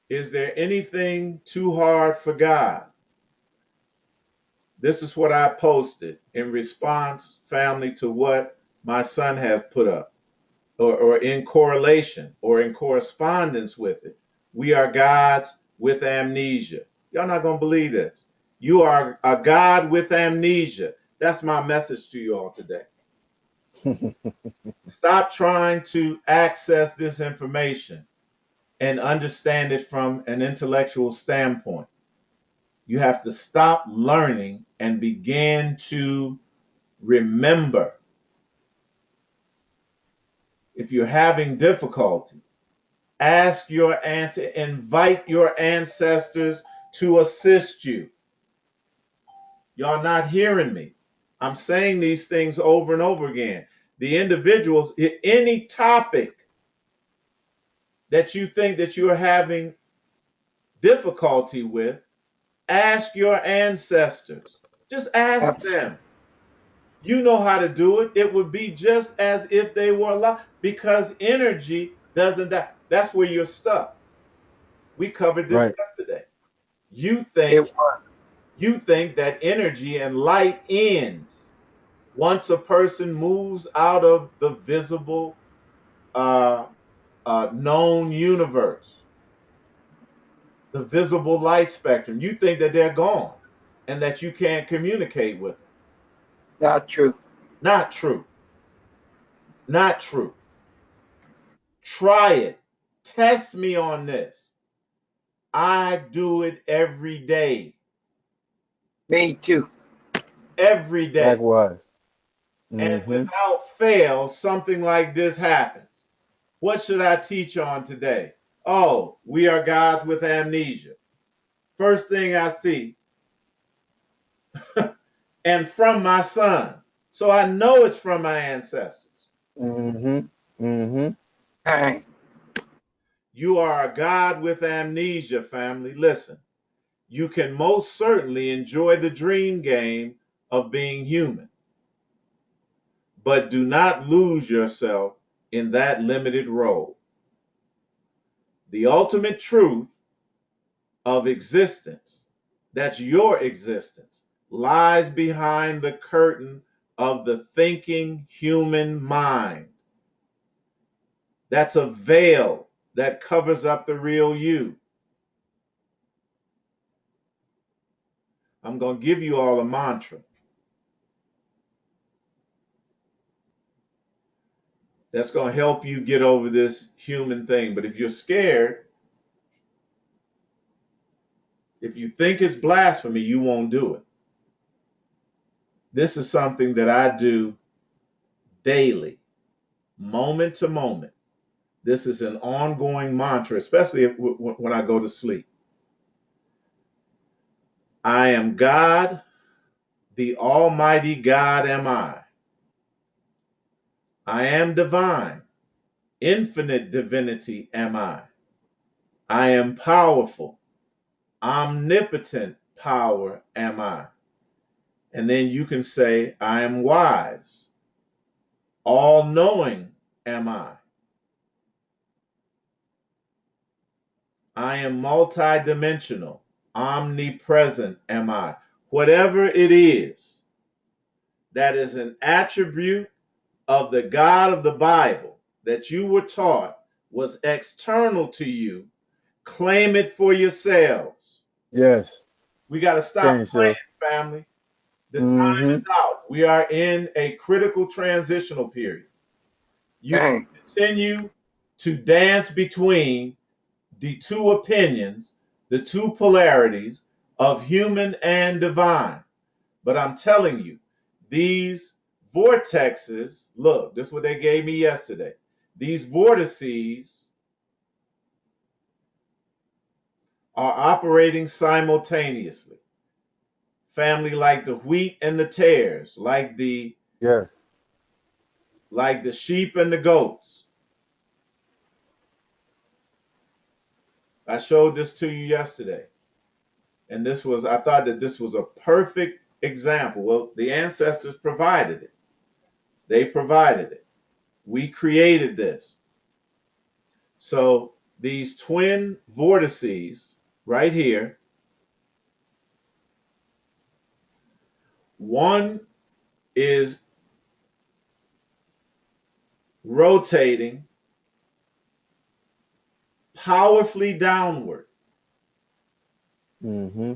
Is there anything too hard for God? This is what I posted in response, family, to what my son has put up, or in correlation or in correspondence with it. We are gods with amnesia. Y'all not going to believe this. You are a God with amnesia. That's my message to you all today. Stop trying to access this information and understand it from an intellectual standpoint. You have to stop learning and begin to remember. If you're having difficulty, ask your answer, invite your ancestors to assist you. Y'all not hearing me. I'm saying these things over and over again. The individuals, any topic that you think that you are having difficulty with, ask your ancestors. Just ask Abs- them. You know how to do it. It would be just as if they were alive because energy doesn't die. That's where you're stuck. We covered this Right. yesterday. You it think was. you think that energy and light ends once a person moves out of the visible uh, known universe, the visible light spectrum. You think that they're gone and that you can't communicate with them. Not true. Not true. Not true. Try it. Test me on this. I do it every day. Me too. Every day. Likewise. And Mm-hmm. without fail, something like this happens. What should I teach on today? Oh, we are gods with amnesia. First thing I see, and from my son. So I know it's from my ancestors. Mm-hmm. Mm-hmm. Hey, You are a god with amnesia, family. Listen, you can most certainly enjoy the dream game of being human, but do not lose yourself in that limited role. The ultimate truth of existence, that's your existence, lies behind the curtain of the thinking human mind. That's a veil that covers up the real you. I'm going to give you all a mantra that's going to help you get over this human thing. But if you're scared, if you think it's blasphemy, you won't do it. This is something that I do daily, moment to moment. This is an ongoing mantra, especially when I go to sleep. I am God, the Almighty God am I. I am divine, infinite divinity am I. I am powerful, omnipotent power am I. And then you can say, I am wise, all knowing am I. I am multidimensional, omnipresent am I. Whatever it is that is an attribute of the God of the Bible that you were taught was external to you, claim it for yourselves. Yes. We got to Claim stop yourself. playing, family. The time is Mm-hmm. out. We are in a critical transitional period. You hey, can continue to dance between the two opinions, the two polarities of human and divine. But I'm telling you, these vortexes, look, this is what they gave me yesterday. These vortices are operating simultaneously. Family, like the wheat and the tares, Yes. like the sheep and the goats. I showed this to you yesterday. And I thought that this was a perfect example. Well, the ancestors provided it. They provided it. We created this. So these twin vortices right here. One is rotating powerfully downward. Mm-hmm.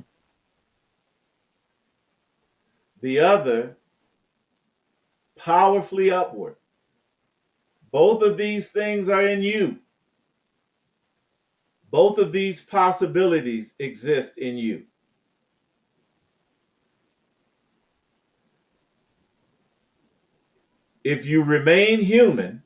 The other powerfully upward. Both of these things are in you. Both of these possibilities exist in you. If you remain human,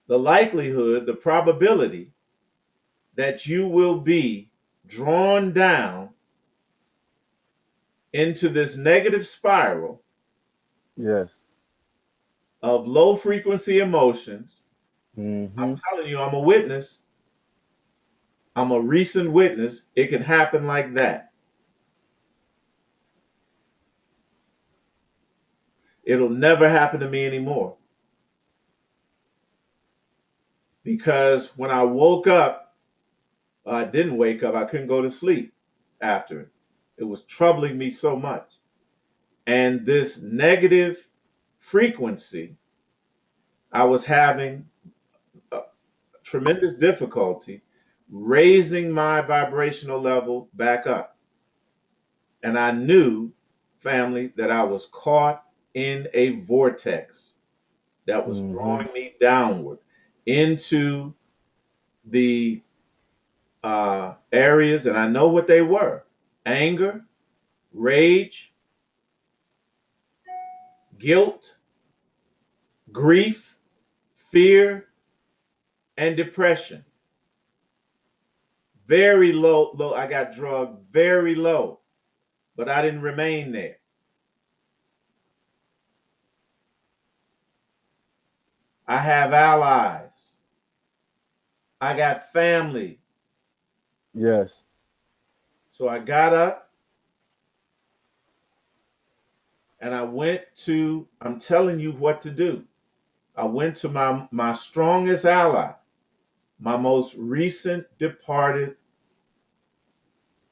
the likelihood, the probability that you will be drawn down into this negative spiral Yes. of low frequency emotions. Mm-hmm. I'm telling you, I'm a witness. I'm a recent witness. It can happen like that. It'll never happen to me anymore. Because when I woke up, I didn't wake up, I couldn't go to sleep after it. It was troubling me so much. And this negative frequency, I was having a tremendous difficulty raising my vibrational level back up. And I knew, family, that I was caught in a vortex that was Mm-hmm. drawing me downward into the areas, and I know what they were: anger, rage, guilt, grief, fear, and depression. Very low, low. I got drugged very low, but I didn't remain there. I have allies. I got family. Yes. So I got up and I went to, I'm telling you what to do. I went to my strongest ally, my most recent departed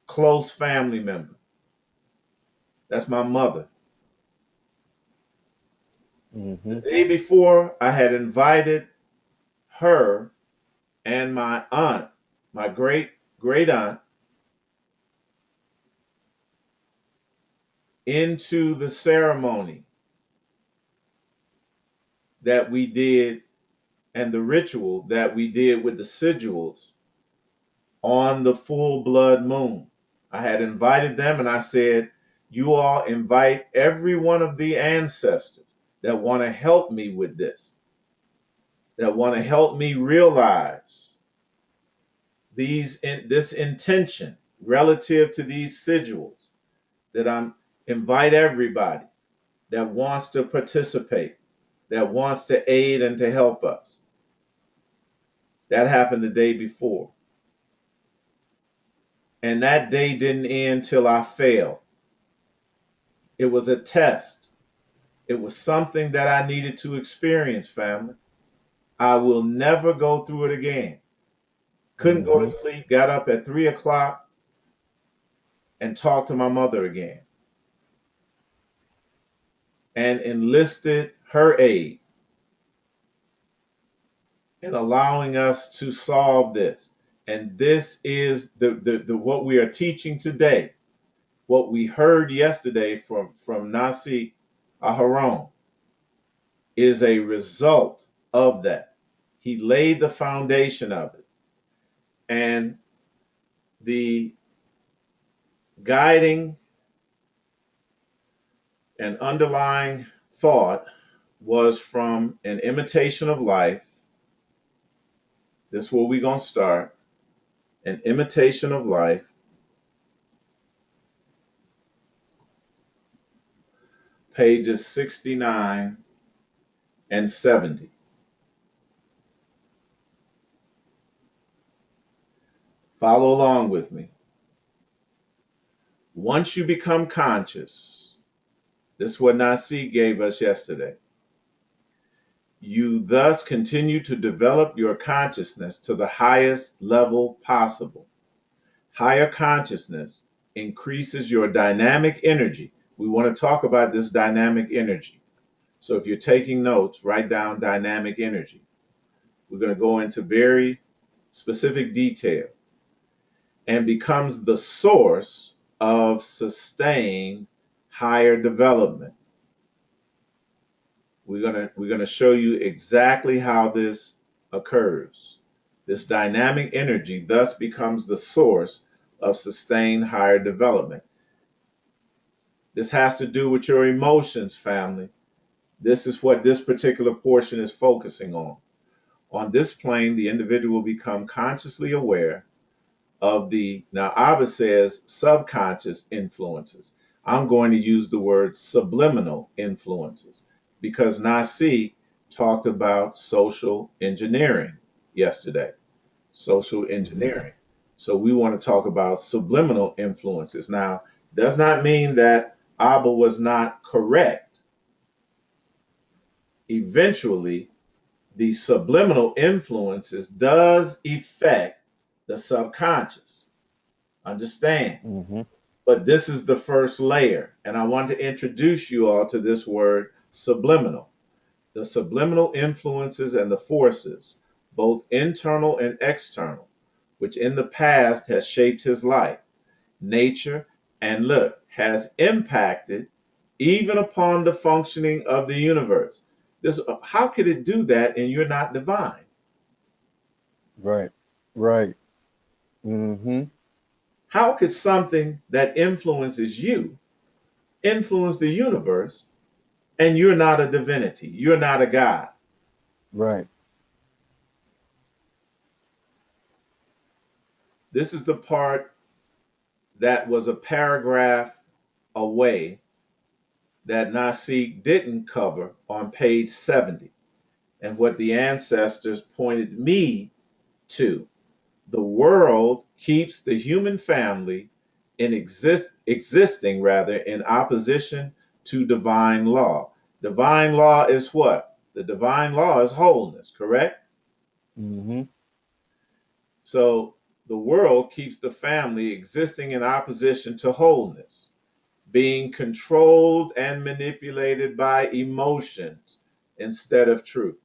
close family member. That's my mother. The Mm-hmm. day before, I had invited her and my aunt, my great great aunt, into the ceremony that we did and the ritual that we did with the sigils on the full blood moon. I had invited them and I said, you all invite every one of the ancestors that want to help me with this, that want to help me realize this intention relative to these sigils, that I'm invite everybody that wants to participate, that wants to aid and to help us. That happened the day before. And that day didn't end till I failed. It was a test. It was something that I needed to experience, family. I will never go through it again. Couldn't go to Mm-hmm. sleep, got up at 3 o'clock and talked to my mother again and enlisted her aid in allowing us to solve this. And this is the what we are teaching today, what we heard yesterday from Nasi Aharon is a result of that. He laid the foundation of it. And the guiding and underlying thought was from An Imitation of Life. This is where we're going to start. An Imitation of Life, pages 69 and 70. Follow along with me. Once you become conscious, this is what Nasi gave us yesterday. You thus continue to develop your consciousness to the highest level possible. Higher consciousness increases your dynamic energy. We want to talk about this dynamic energy. So if you're taking notes, write down dynamic energy. We're going to go into very specific detail, and becomes the source of sustained higher development. We're going to show you exactly how this occurs. This dynamic energy thus becomes the source of sustained higher development. This has to do with your emotions, family. This is what this particular portion is focusing on. On this plane, the individual will become consciously aware of the, now Abba says subconscious influences. I'm going to use the word subliminal influences because Nasi talked about social engineering yesterday. Social engineering. So we want to talk about subliminal influences. Now, does not mean that Abba was not correct. Eventually, the subliminal influences does affect the subconscious. Understand? Mm-hmm. But this is the first layer, and I want to introduce you all to this word subliminal. The subliminal influences and the forces, both internal and external, which in the past has shaped his life, nature, and look, has impacted even upon the functioning of the universe. This, how could it do that and you're not divine? Right. Right. Mm-hmm. How could something that influences you influence the universe and you're not a divinity? You're not a God. Right. This is the part that was a paragraph away that Nasik didn't cover on page 70, and what the ancestors pointed me to. The world keeps the human family existing rather in opposition to divine law. Divine law is what? The divine law is wholeness, correct? Mm-hmm. So the world keeps the family existing in opposition to wholeness, being controlled and manipulated by emotions instead of truth.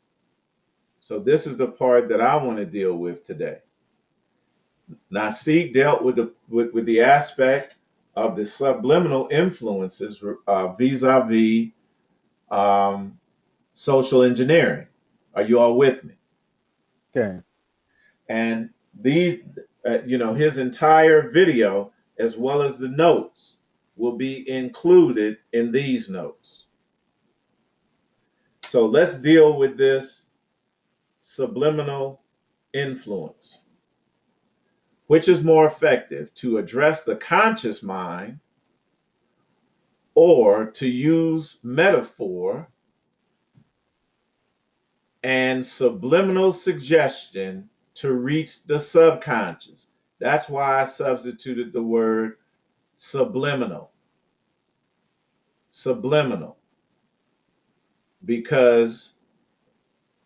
So this is the part that I want to deal with today. Nasik dealt with the aspect of the subliminal influences vis-a-vis social engineering. Are you all with me? Okay. And these, his entire video, as well as the notes, will be included in these notes. So let's deal with this subliminal influence. Which is more effective, to address the conscious mind or to use metaphor and subliminal suggestion to reach the subconscious? That's why I substituted the word subliminal. Subliminal. Because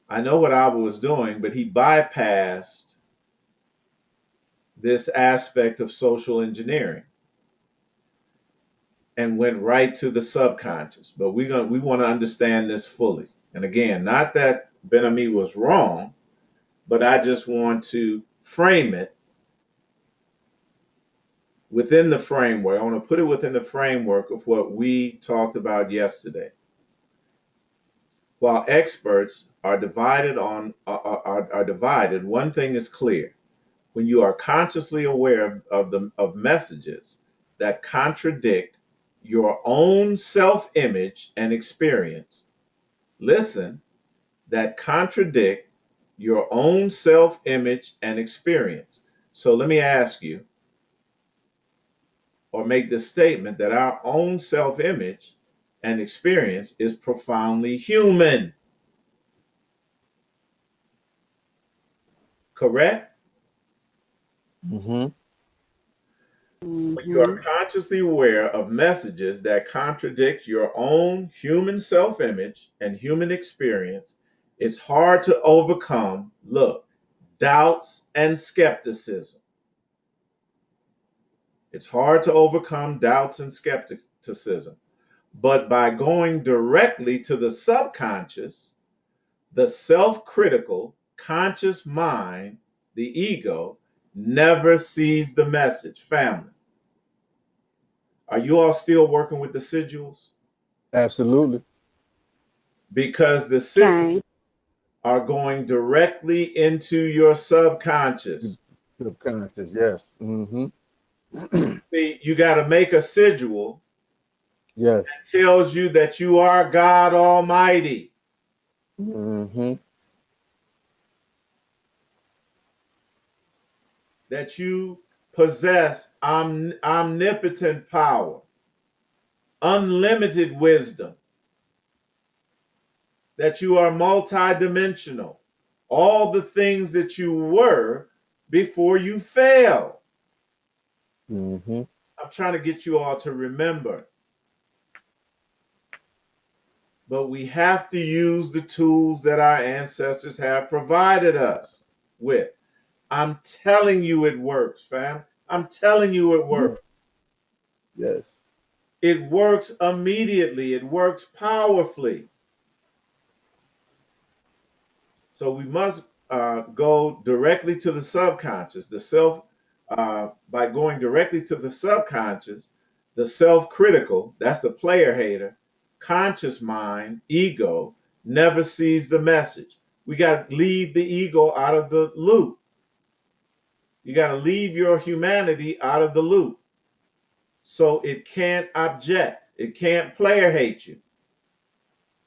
I know what Abba was doing, but he bypassed this aspect of social engineering and went right to the subconscious. But we want to understand this fully. And again, not that Ben Ami was wrong, but I just want to frame it within the framework. I want to put it within the framework of what we talked about yesterday. While experts are divided are divided, one thing is clear: when you are consciously aware of messages that contradict your own self-image and experience, listen, that contradict your own self-image and experience. So let me ask you, or make the statement, that our own self-image and experience is profoundly human. Correct? Mm-hmm. When you are consciously aware of messages that contradict your own human self image and human experience, It's hard to overcome, look, doubts and skepticism. It's hard to overcome doubts and skepticism. But by going directly to the subconscious, the self-critical, conscious mind, the ego, never sees the message. Family, are you all still working with the sigils? Absolutely. Because the sigils are going directly into your subconscious. Subconscious, yes. Mm-hmm. See, you got to make a sigil Yes. that tells you that you are God Almighty, Mm-hmm. that you possess omnipotent power, unlimited wisdom, that you are multidimensional, all the things that you were before you fell. Mm-hmm. I'm trying to get you all to remember. But we have to use the tools that our ancestors have provided us with. I'm telling you it works, fam. I'm telling you it works. Yes. It works immediately. It works powerfully. So we must go directly to the subconscious, the self, by going directly to the subconscious, the self-critical, that's the player hater, conscious mind, ego, never sees the message. We got to leave the ego out of the loop. You got to leave your humanity out of the loop. So it can't object. It can't player hate you.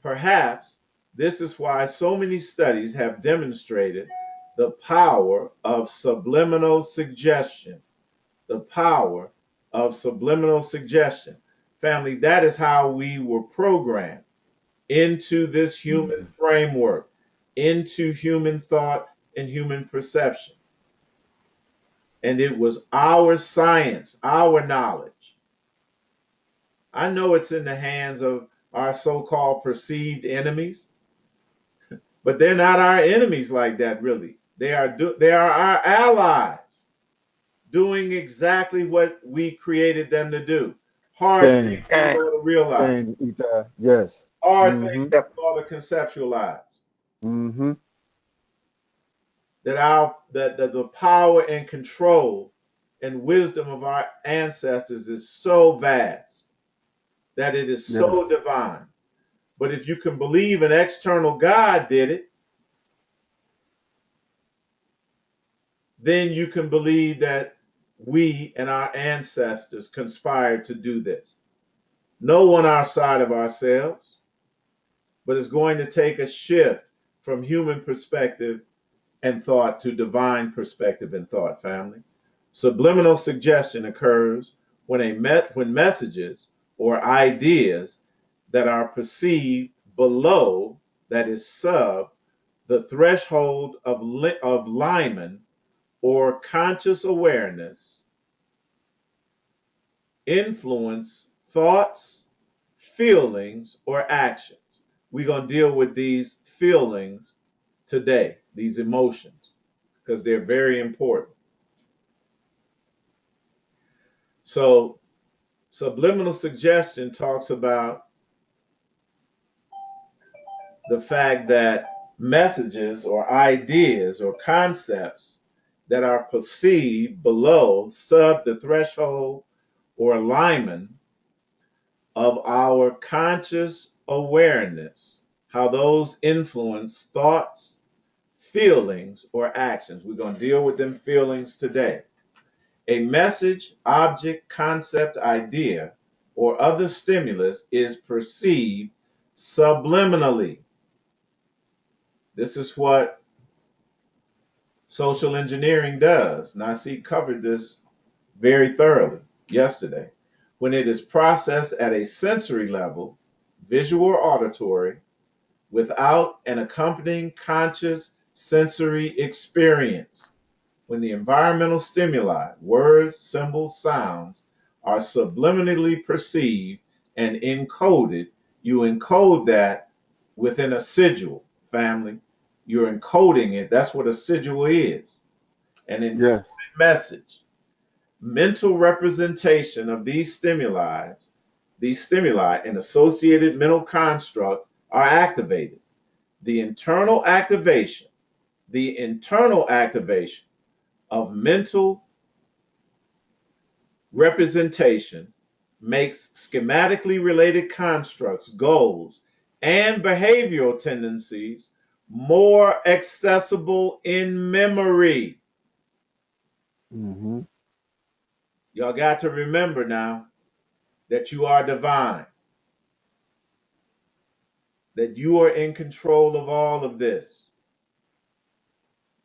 Perhaps this is why so many studies have demonstrated the power of subliminal suggestion. The power of subliminal suggestion. Family, that is how we were programmed into this human framework, into human thought and human perception. And it was our science, our knowledge. I know it's in the hands of our so-called perceived enemies, but they're not our enemies like that, really. They are our allies, doing exactly what we created them to do. Hard things Dang. for you Okay. all to realize. Dang, Eitai. Yes. Hard things Mm-hmm. for Yep. you all to conceptualize. Mm-hmm. That the power and control and wisdom of our ancestors is so vast, that it is Yes. so divine. But if you can believe an external God did it, then you can believe that we and our ancestors conspired to do this. No one outside of ourselves, but it's going to take a shift from human perspective and thought to divine perspective and thought, family. Subliminal suggestion occurs when messages or ideas that are perceived below, that is sub, the threshold of Lyman or conscious awareness, influence thoughts, feelings, or actions. We're going to deal with these feelings today, these emotions, because they're very important. So, subliminal suggestion talks about the fact that messages or ideas or concepts that are perceived below, sub the threshold or alignment of our conscious awareness, how those influence thoughts, feelings, or actions. We're going to deal with them feelings today. A message, object, concept, idea, or other stimulus is perceived subliminally. This is what social engineering does. Nasi covered this very thoroughly yesterday. When it is processed at a sensory level, visual or auditory, without an accompanying conscious sensory experience. When the environmental stimuli, words, symbols, sounds, are subliminally perceived and encoded, you encode that within a sigil, family. You're encoding it. That's what a sigil is. An encoded Yes. message. Mental representation of these stimuli and associated mental constructs are activated. The internal activation, the internal activation of mental representation makes schematically related constructs, goals, and behavioral tendencies more accessible in memory. Mm-hmm. Y'all got to remember now that you are divine, that you are in control of all of this.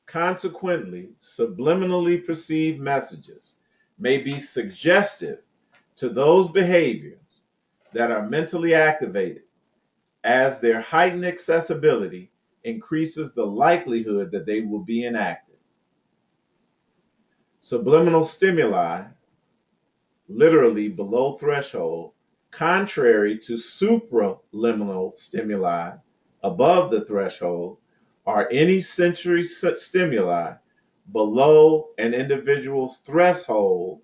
Consequently, subliminally perceived messages may be suggestive to those behaviors that are mentally activated, as their heightened accessibility increases the likelihood that they will be enacted. Subliminal stimuli, literally below threshold, contrary to supraliminal stimuli, above the threshold, are any sensory stimuli below an individual's threshold,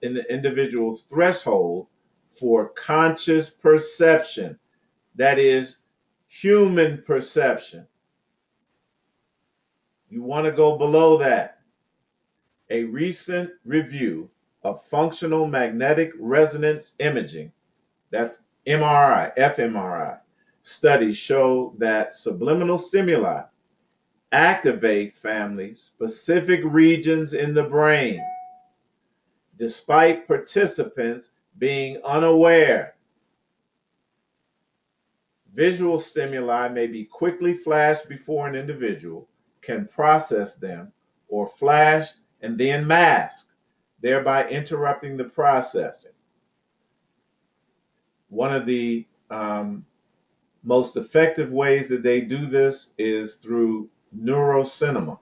in the individual's threshold for conscious perception, that is, human perception. You want to go below that. A recent review of functional magnetic resonance imaging, that's MRI, fMRI, studies show that subliminal stimuli activate family specific regions in the brain, despite participants being unaware. Visual stimuli may be quickly flashed before an individual can process them, or flashed and then masked, thereby interrupting the processing. One of the most effective ways that they do this is through neurocinema.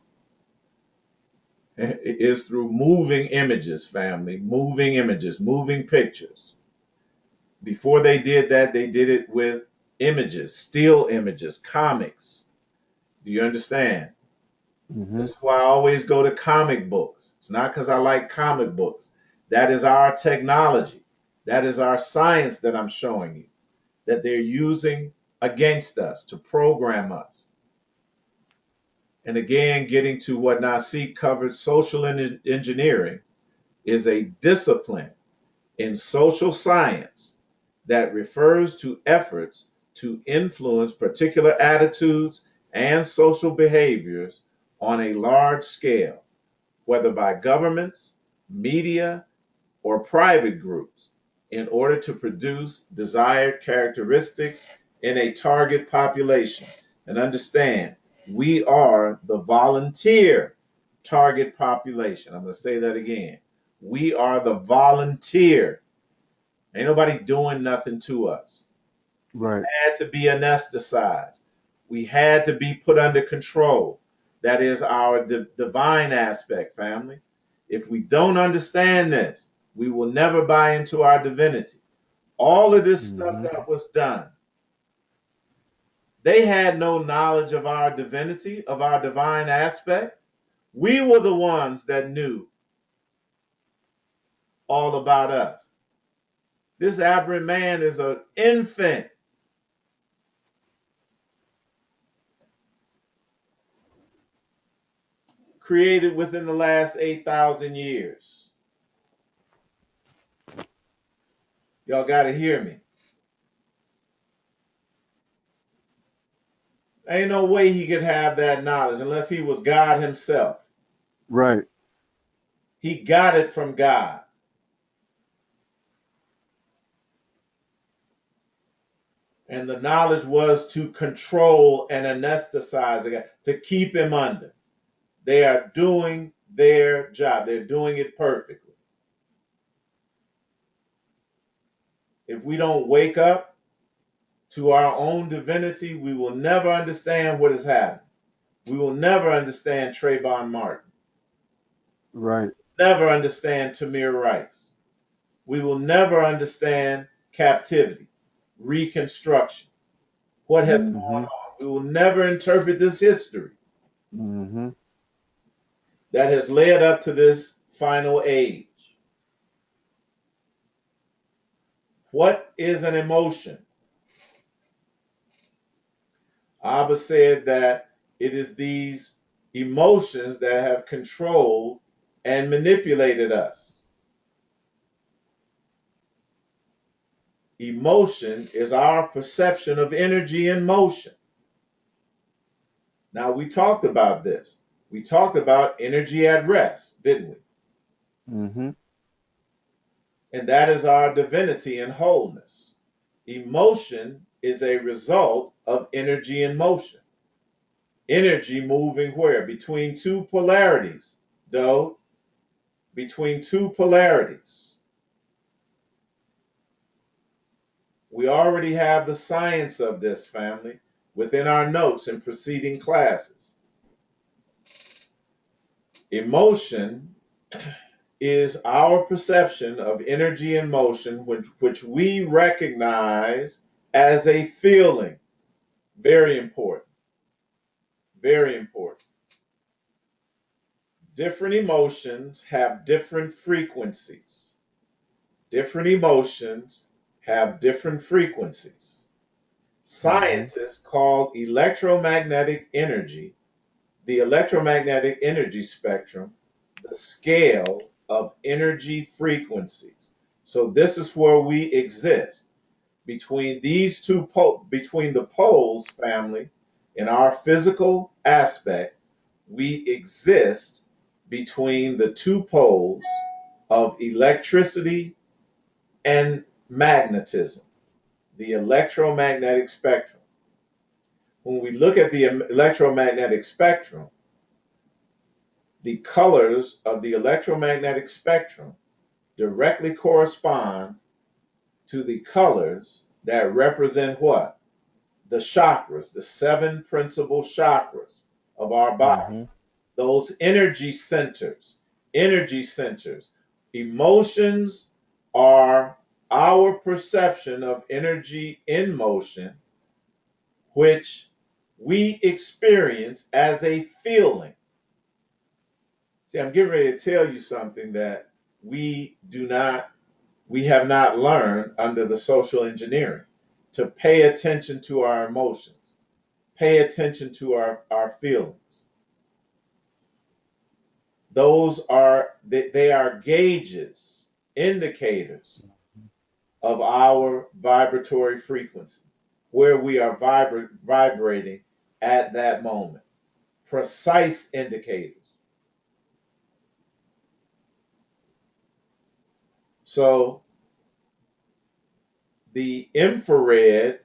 It is through moving images, family, moving images, moving pictures. Before they did that, they did it with images, still images, comics. Do you understand? Mm-hmm. This is why I always go to comic books. It's not because I like comic books. That is our technology. That is our science that I'm showing you, that they're using against us to program us. And again, getting to what Nasi covered, social engineering is a discipline in social science that refers to efforts to influence particular attitudes and social behaviors on a large scale, whether by governments, media, or private groups, in order to produce desired characteristics in a target population. And understand, we are the volunteer target population. I'm going to say that again. We are the volunteer. Ain't nobody doing nothing to us. Right. Had to be anesthetized. We had to be put under control. That is our divine aspect, family. If we don't understand this, we will never buy into our divinity. All of this stuff Mm-hmm. that was done, they had no knowledge of our divinity, of our divine aspect. We were the ones that knew all about us. This aberrant man is an infant. Created within the last 8,000 years. Y'all got to hear me. Ain't no way he could have that knowledge unless he was God himself. Right. He got it from God. And the knowledge was to control and anesthetize the guy, to keep him under. They are doing their job. They're doing it perfectly. If we don't wake up to our own divinity, we will never understand what is happening. We will never understand Trayvon Martin. Right. Never understand Tamir Rice. We will never understand captivity, reconstruction, what has gone Mm-hmm. on. We will never interpret this history Mm-hmm. that has led up to this final age. What is an emotion? Abba said that it is these emotions that have controlled and manipulated us. Emotion is our perception of energy in motion. Now, we talked about this. We talked about energy at rest, didn't we? Mm-hmm. And that is our divinity and wholeness. Emotion is a result of energy in motion. Energy moving where? Between two polarities, though, between two polarities. We already have the science of this, family, within our notes in preceding classes. Emotion is our perception of energy and motion, which we recognize as a feeling. Very important. Very important. Different emotions have different frequencies. Different emotions have different frequencies. Mm-hmm. Scientists call electromagnetic energy, the electromagnetic energy spectrum, the scale of energy frequencies. So this is where we exist between these between the poles, family, in our physical aspect, we exist between the two poles of electricity and magnetism, the electromagnetic spectrum. When we look at the electromagnetic spectrum, the colors of the electromagnetic spectrum directly correspond to the colors that represent what? The chakras, the seven principal chakras of our body. Mm-hmm. Those energy centers, energy centers. Emotions are our perception of energy in motion, which we experience as a feeling. See, I'm getting ready to tell you something that we have not learned under the social engineering, to pay attention to our emotions, pay attention to our feelings. Those are they are gauges, indicators of our vibratory frequency, where we are vibrating at that moment. Precise indicators. So the infrared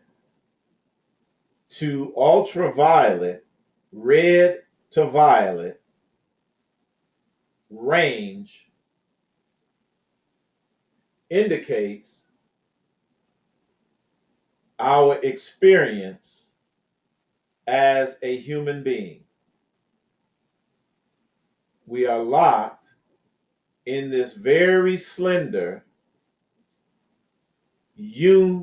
to ultraviolet, red to violet range indicates our experience as a human being. We are locked in this very slender universe.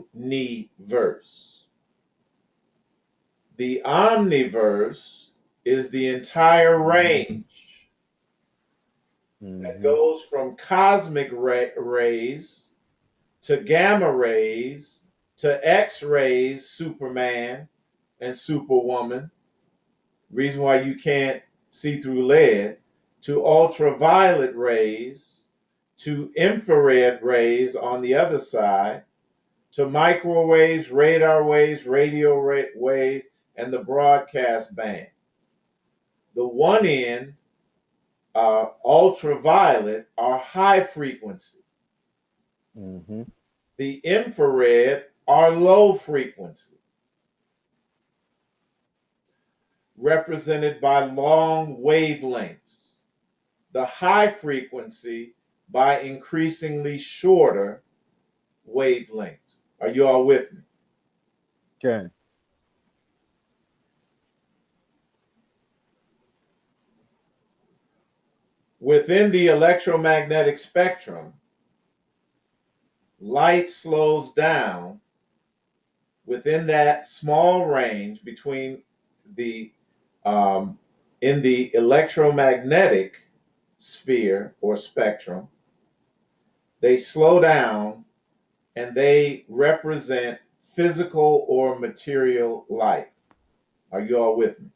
The omniverse is the entire range that Mm-hmm. goes from cosmic rays to gamma rays to X rays, Superman and Superwoman. Reason why you can't see through lead, to ultraviolet rays, to infrared rays on the other side, to microwaves, radar waves, radio waves, and the broadcast band. The one end, ultraviolet, are high frequency. Mm-hmm. The infrared are low frequency, represented by long wavelengths. The high frequency by increasingly shorter wavelengths. Are you all with me? Okay. Within the electromagnetic spectrum, light slows down within that small range between the in the electromagnetic sphere or spectrum, they slow down and they represent physical or material life. Are you all with me?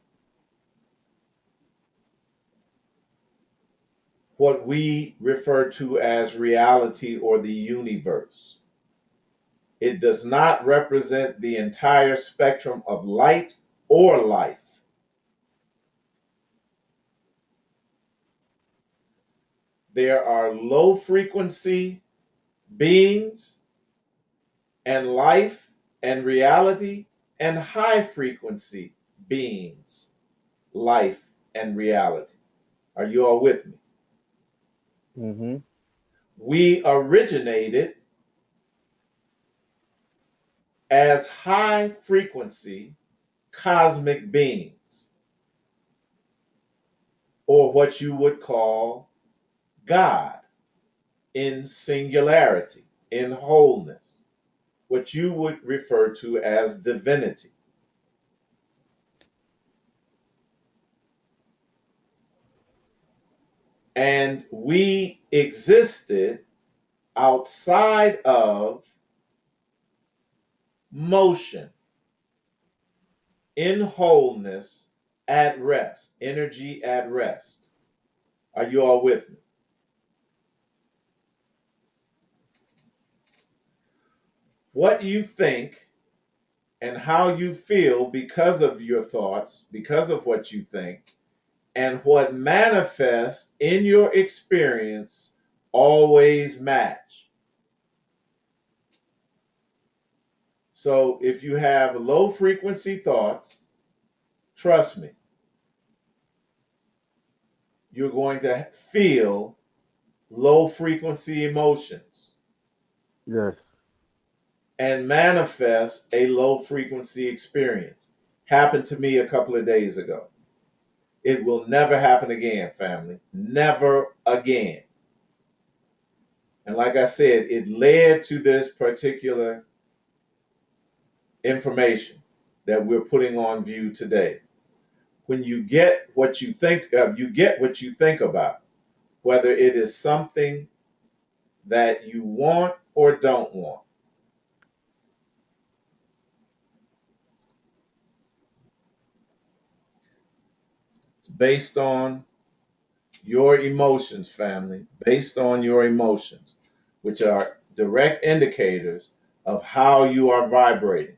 What we refer to as reality or the universe. It does not represent the entire spectrum of light or life. There are low frequency beings and life and reality, and high frequency beings, life and reality. Are you all with me? Mm-hmm. We originated as high frequency cosmic beings, or what you would call God, in singularity, in wholeness, what you would refer to as divinity. And we existed outside of motion, in wholeness, at rest, energy at rest. Are you all with me? What you think and how you feel because of your thoughts, because of what you think, and what manifests in your experience always match. So if you have low frequency thoughts, trust me, you're going to feel low frequency emotions Yes. and manifest a low frequency experience. Happened to me a couple of days ago. It will never happen again, family. Never again. And like I said, it led to this particular information that we're putting on view today. When you get what you think of, you get what you think about, whether it is something that you want or don't want. It's based on your emotions, family, based on your emotions, which are direct indicators of how you are vibrating.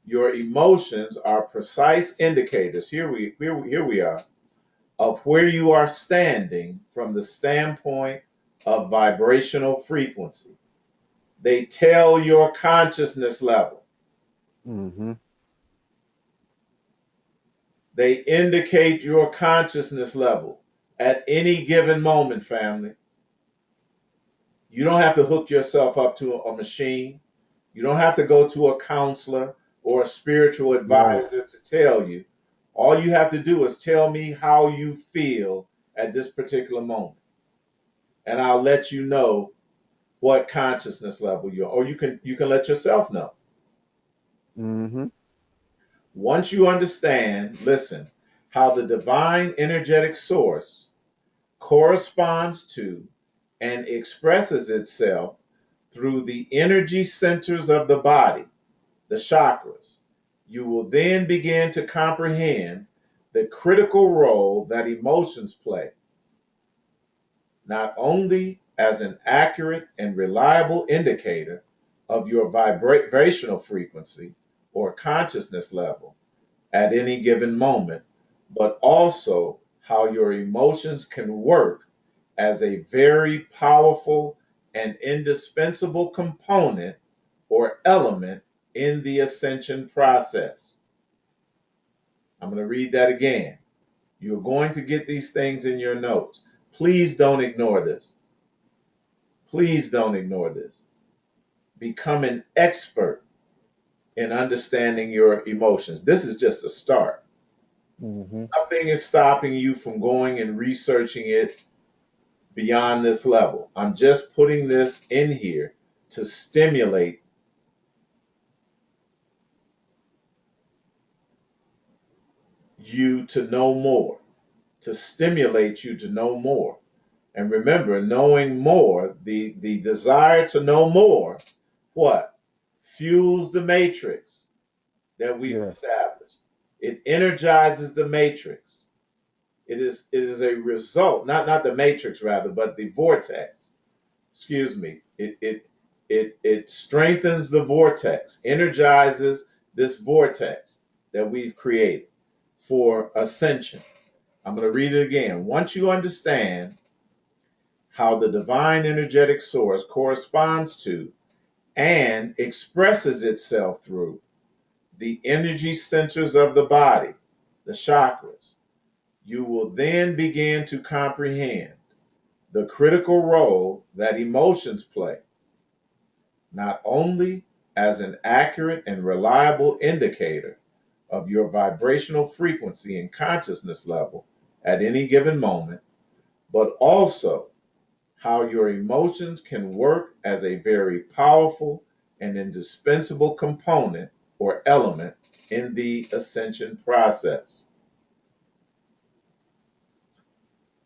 Your emotions are precise indicators. Here we are of where you are standing from the standpoint of vibrational frequency. They tell your consciousness level. Mm-hmm. They indicate your consciousness level at any given moment, family. You don't have to hook yourself up to a machine. You don't have to go to a counselor or a spiritual Right. advisor to tell you. All you have to do is tell me how you feel at this particular moment. And I'll let you know what consciousness level you're, or you can let yourself know. Mm-hmm. Once you understand, listen, how the divine energetic source corresponds to and expresses itself through the energy centers of the body, the chakras, you will then begin to comprehend the critical role that emotions play, not only as an accurate and reliable indicator of your vibrational frequency or consciousness level at any given moment, but also how your emotions can work as a very powerful and indispensable component or element in the ascension process. I'm going to read that again. You're going to get these things in your notes. Please don't ignore this. Please don't ignore this. Become an expert in understanding your emotions. This is just a start. Mm-hmm. Nothing is stopping you from going and researching it beyond this level. I'm just putting this in here to stimulate you to know more, to stimulate you to know more. And remember, knowing more, the desire to know more, what? Fuels the matrix that we've Yes. established. It energizes the matrix. It is a result, not the matrix rather, but the vortex. Excuse me. It strengthens the vortex, energizes this vortex that we've created for ascension. I'm going to read it again. Once you understand how the divine energetic source corresponds to and expresses itself through the energy centers of the body, the chakras, you will then begin to comprehend the critical role that emotions play, not only as an accurate and reliable indicator of your vibrational frequency and consciousness level at any given moment, but also how your emotions can work as a very powerful and indispensable component or element in the ascension process.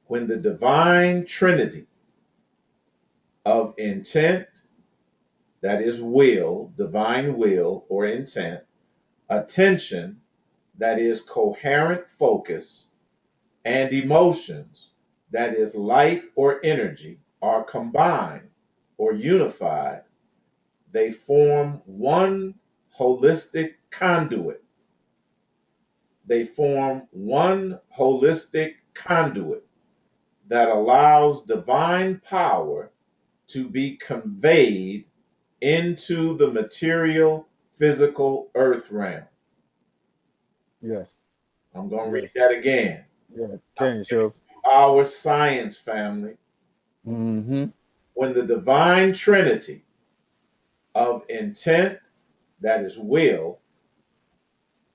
When the divine trinity of intent, that is will, divine will or intent, attention, that is coherent focus, and emotions, that is light or energy, are combined or unified, they form one holistic conduit. They form one holistic conduit that allows divine power to be conveyed into the material, physical earth realm. Yes. I'm going to Yes. read that again. Yeah. I'm Can giving so. you our science, family. Mm-hmm. When the divine trinity of intent, that is will,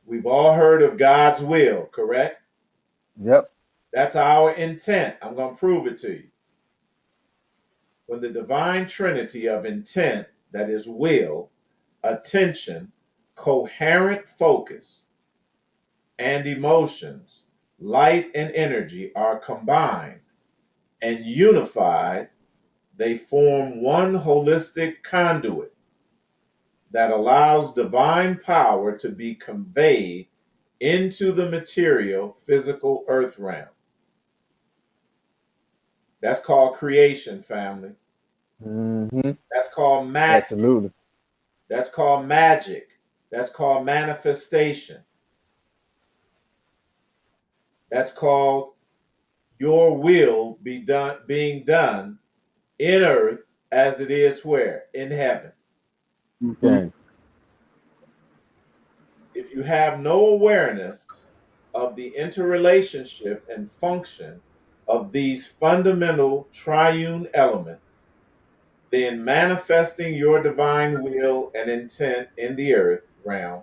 we've all heard of God's will, correct? Yep. That's our intent. I'm going to prove it to you. When the divine trinity of intent, that is will, attention, coherent focus, and emotions, light and energy are combined and unified, they form one holistic conduit that allows divine power to be conveyed into the material, physical earth realm. That's called creation, family. Mm-hmm. That's called magic. Absolutely. That's called magic. That's called manifestation. That's called your will being done in earth as it is where? In heaven. Mm-hmm. Can. If you have no awareness of the interrelationship and function of these fundamental triune elements, then manifesting your divine will and intent in the earth realm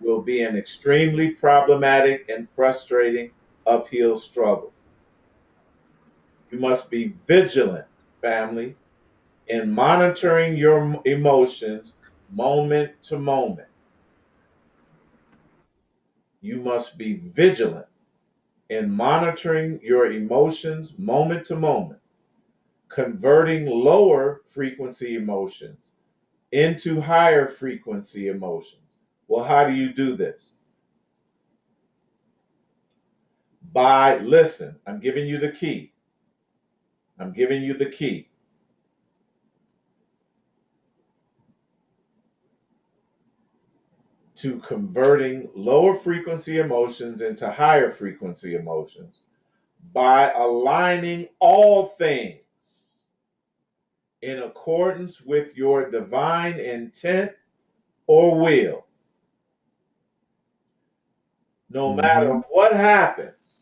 will be an extremely problematic and frustrating uphill struggle. You must be vigilant, family, in monitoring your emotions moment to moment. You must be vigilant in monitoring your emotions moment to moment, converting lower frequency emotions into higher frequency emotions. Well, how do you do this? Listen, I'm giving you the key. I'm giving you the key. To converting lower frequency emotions into higher frequency emotions by aligning all things in accordance with your divine intent or will. No Mm-hmm. matter what happens,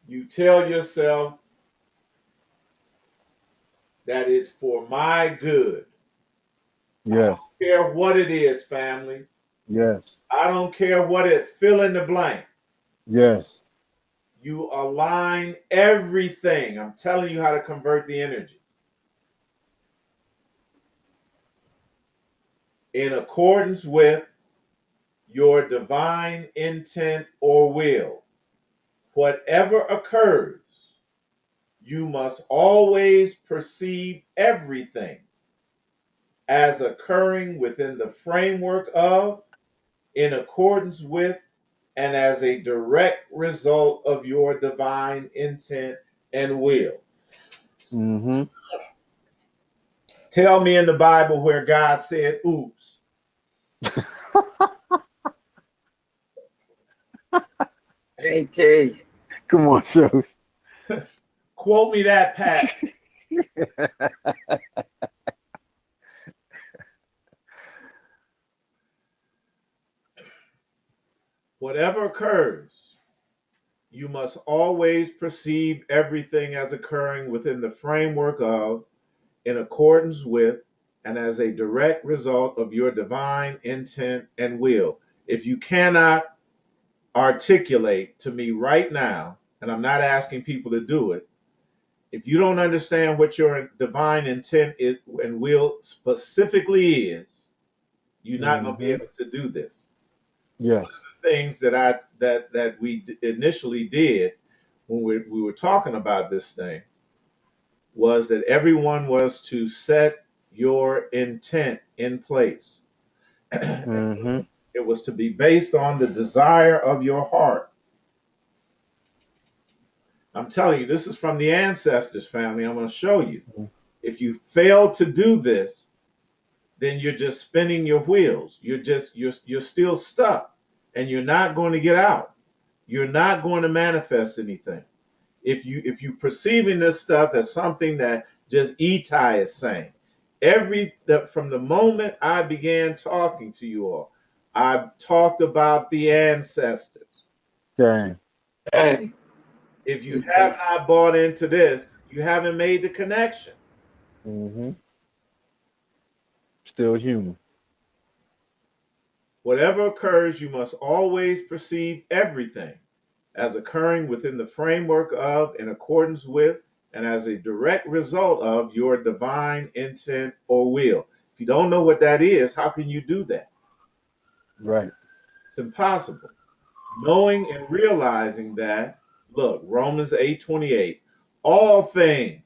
you tell yourself that it's for my good. I Yes. don't care what it is, family. Yes. I don't care what it fill in the blank. Yes. You align everything. I'm telling you how to convert the energy in accordance with your divine intent or will. Whatever occurs, you must always perceive everything as occurring within the framework of, in accordance with, and as a direct result of your divine intent and will. Mm-hmm. Tell me in the Bible where God said, oops. Eitai. Come on, shows. Quote me that, Pat. Whatever occurs, you must always perceive everything as occurring within the framework of, in accordance with, and as a direct result of your divine intent and will. If you cannot articulate to me right now, and I'm not asking people to do it, if you don't understand what your divine intent is and will specifically is, you're not going to be Mm-hmm. able to do this. Yes. Things that we initially did when we were talking about this thing was that everyone was to set your intent in place. Mm-hmm. It was to be based on the desire of your heart. I'm telling you, this is from the ancestors, family. I'm going to show you. If you fail to do this, then you're just spinning your wheels. You're still stuck, and you're not going to get out. You're not going to manifest anything. If you perceiving this stuff as something that just Eitai is saying, from the moment I began talking to you all, I've talked about the ancestors. Okay. Hey. If you have Eitai. not bought into this, you haven't made the connection. Mm-hmm. Still human. Whatever occurs, you must always perceive everything as occurring within the framework of, in accordance with, and as a direct result of your divine intent or will. If you don't know what that is, how can you do that? Right. It's impossible. Knowing and realizing that, look, Romans 8:28, all things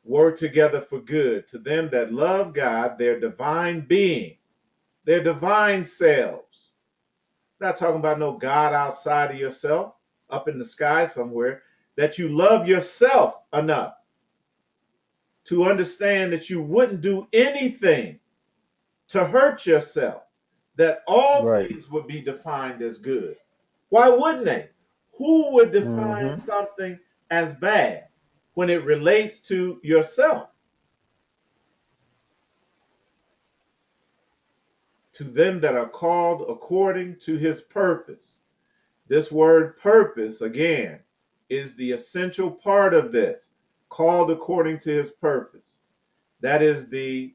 work together for good to them that love God, their divine being, their divine selves. I'm not talking about no God outside of yourself, up in the sky somewhere, that you love yourself enough to understand that you wouldn't do anything to hurt yourself, that all Right. things would be defined as good. Why wouldn't they? Who would define Mm-hmm. something as bad when it relates to yourself? To them that are called according to his purpose. This word purpose, again, is the essential part of this. Called according to his purpose. That is the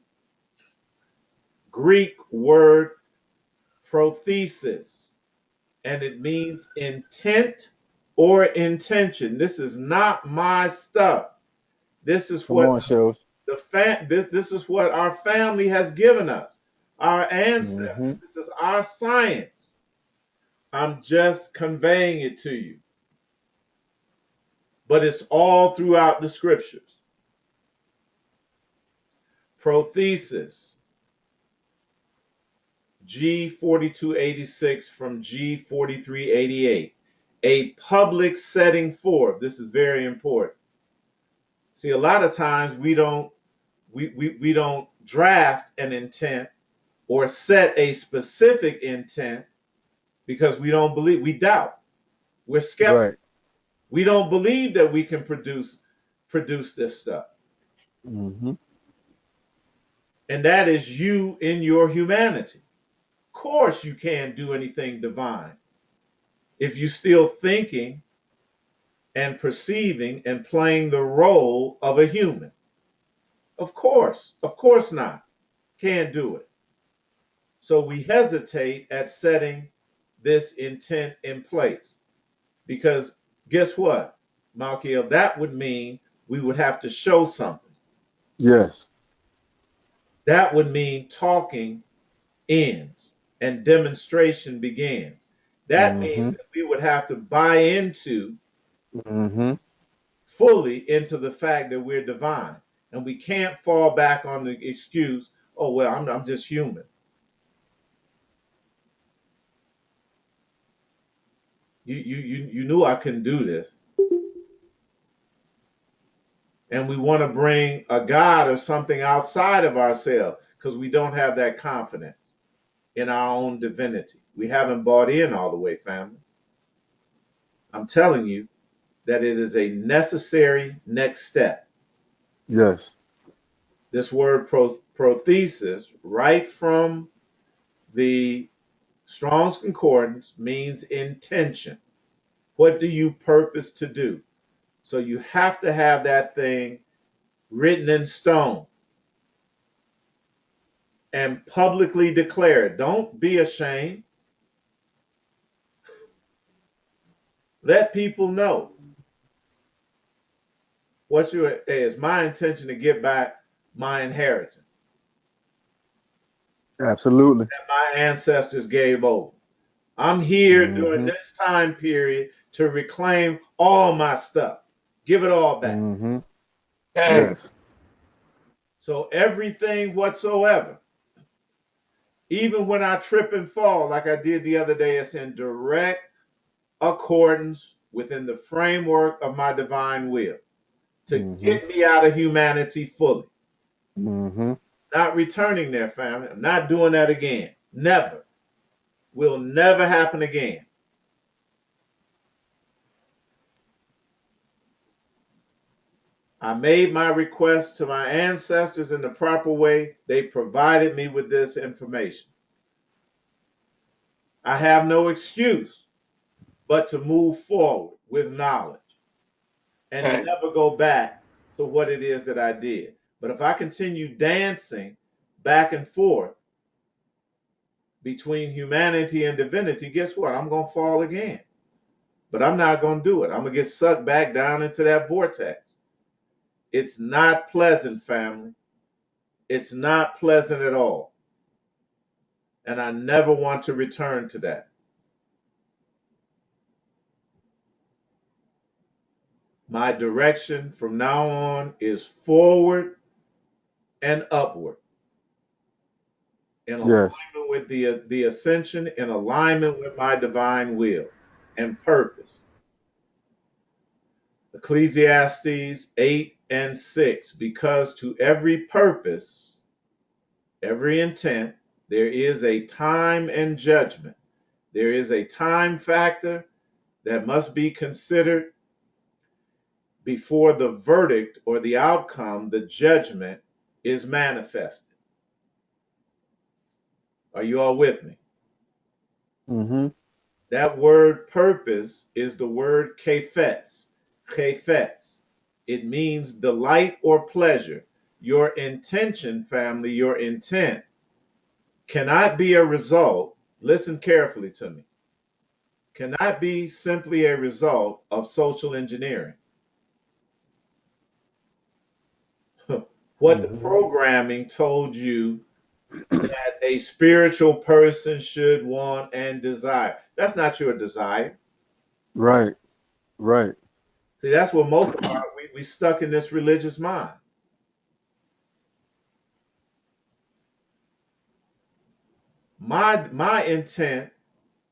Greek word prothesis, and it means intent or intention. This is not my stuff. This is Come what on, shows. this is what our family has given us. Our Mm-hmm. ancestors. This is our science. I'm just conveying it to you. But it's all throughout the scriptures. Prothesis, G4286 from G4388. A public setting forth. This is very important. See, a lot of times we don't draft an intent or set a specific intent because we don't believe, we doubt, we're skeptical. Right. We don't believe that we can produce this stuff. Mm-hmm. And that is you in your humanity. Of course you can't do anything divine if you're still thinking and perceiving and playing the role of a human. Of course not. Can't do it. So we hesitate at setting this intent in place because guess what, Malkiel? That would mean we would have to show something. Yes. That would mean talking ends. and demonstration begins. That means Mm-hmm. that we would have to buy into Mm-hmm. fully into the fact that we're divine. And we can't fall back on the excuse, oh, well, I'm just human. You knew I couldn't do this. And we want to bring a God or something outside of ourselves because we don't have that confidence in our own divinity. We haven't bought in all the way, family. I'm telling you that it is a necessary next step. Yes. This word prothesis, right from the Strong's Concordance, means intention. What do you purpose to do? So you have to have that thing written in stone and publicly declare it. Don't be ashamed. Let people know. What's your, hey, it's my intention to get back my inheritance Absolutely. that my ancestors gave over. I'm here during Mm-hmm. this time period to reclaim all my stuff. Give it all back. Mm-hmm. Bang. Yes. So everything whatsoever, even when I trip and fall, like I did the other day, it's in direct accordance within the framework of my divine will to Mm-hmm. get me out of humanity fully. Mm-hmm. Not returning there, family. I'm not doing that again. Never. Will never happen again. I made my request to my ancestors in the proper way. They provided me with this information. I have no excuse but to move forward with knowledge and Bang. never go back to what it is that I did. But if I continue dancing back and forth between humanity and divinity, guess what? I'm going to fall again. But I'm not going to do it. I'm going to get sucked back down into that vortex. It's not pleasant, family. It's not pleasant at all. And I never want to return to that. My direction from now on is forward and upward in Yes. alignment with the ascension, in alignment with my divine will and purpose. Ecclesiastes 8 and 6, because to every purpose, every intent, there is a time and judgment. There is a time factor that must be considered before the verdict or the outcome, the judgment, is manifested. Are you all with me? Mm-hmm. That word purpose is the word kefetz. Kefetz. It means delight or pleasure. Your intention, family, your intent cannot be a result, listen carefully to me, cannot be simply a result of social engineering. What the Mm-hmm. programming told you that a spiritual person should want and desire. That's not your desire. Right. Right. See, that's what most of we stuck in this religious mind. My intent,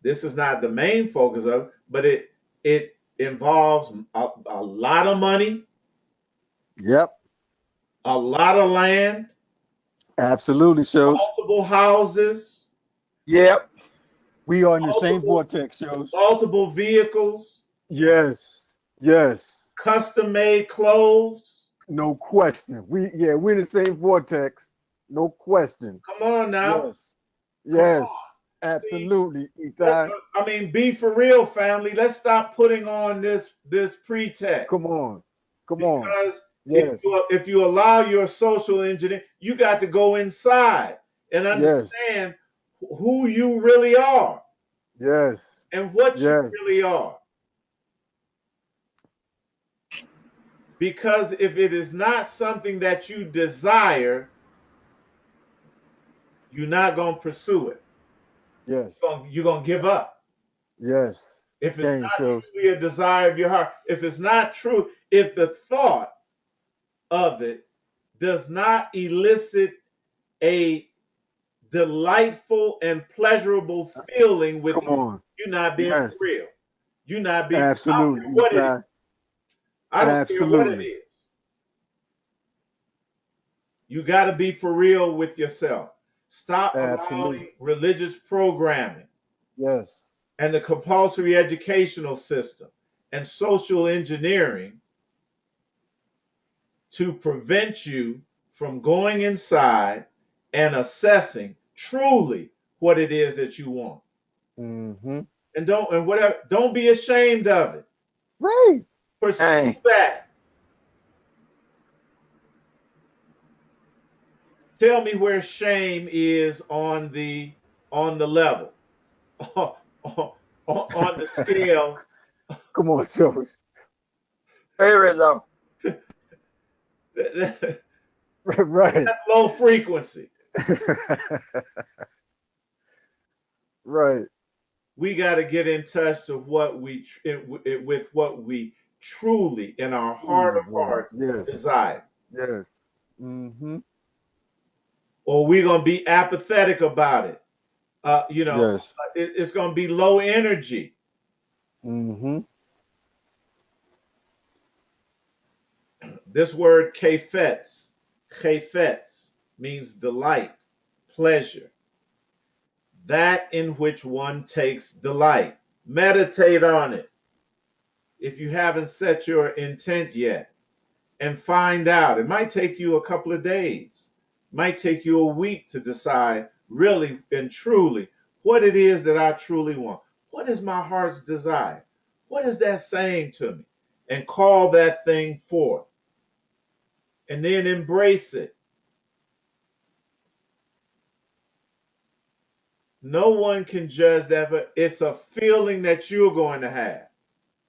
this is not the main focus of, but it involves a lot of money, Yep. a lot of land, Absolutely shows. multiple houses, Yep. We are in the same multiple vortex shows. multiple vehicles, Yes. Yes. custom made clothes. No question. We're in the same vortex. No question. Come on now. Yes. Come Yes. on. See, Absolutely, Eitai. I mean, be for real, family. Let's stop putting on this pretext. Come on. Come on. Because Yes. if you allow your social engineer, you got to go inside and Yes. understand who you really are Yes. and what you Yes. really are. Because if it is not something that you desire, you're not going to pursue it. Yes. you're gonna give up. Yes. If it's Game not shows. truly a desire of your heart, if it's not true, if the thought of it does not elicit a delightful and pleasurable feeling Come within on. you, you're not being for Yes. real. You're not being, I don't care Absolutely, what it is. Eitai. I don't care what it Absolutely. is. You got to be for real with yourself. Stop Absolutely. allowing religious programming Yes. and the compulsory educational system and social engineering to prevent you from going inside and assessing truly what it is that you want. Mm-hmm. And don't be ashamed of it. Right. Pursue Hey. that. Tell me where shame is on the level, on the scale. Come on, Josh. Very low. That's Right. low frequency. Right. We got to get in touch to what with what we truly in our heart Truly of want. hearts Yes. desire, Yes. Mm-hmm. or we're gonna be apathetic about it. Yes. It's gonna be low energy. Mm-hmm. This word chafetz means delight, pleasure, that in which one takes delight. Meditate on it if you haven't set your intent yet and find out. It might take you a couple of days, it might take you a week to decide really and truly what it is that I truly want. What is my heart's desire? What is that saying to me? And call that thing forth and then embrace it. No one can judge that, but it's a feeling that you're going to have.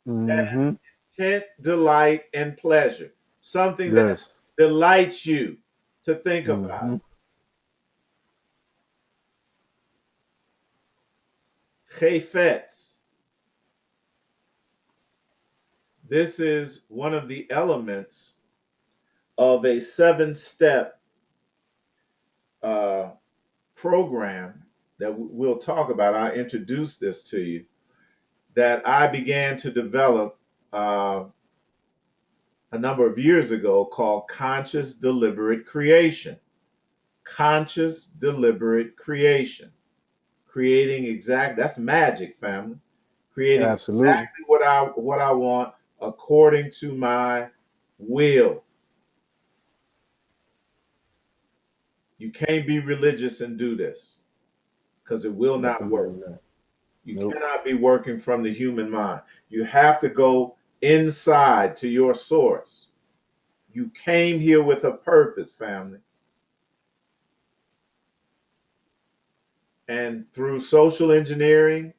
That Mm-hmm. intent, delight, and pleasure. Something that Yes. delights you to think about. Mm-hmm. Chafetz. This is one of the elements of a 7-step uh, program that we'll talk about. I introduced this to you that I began to develop a number of years ago called conscious deliberate creation. Conscious deliberate creation. Creating that's magic, family. Creating Absolutely. exactly what I want according to my will. You can't be religious and do this because it will not work. Definitely not. You Nope. cannot be working from the human mind. You have to go inside to your source. You came here with a purpose, family. And through social engineering,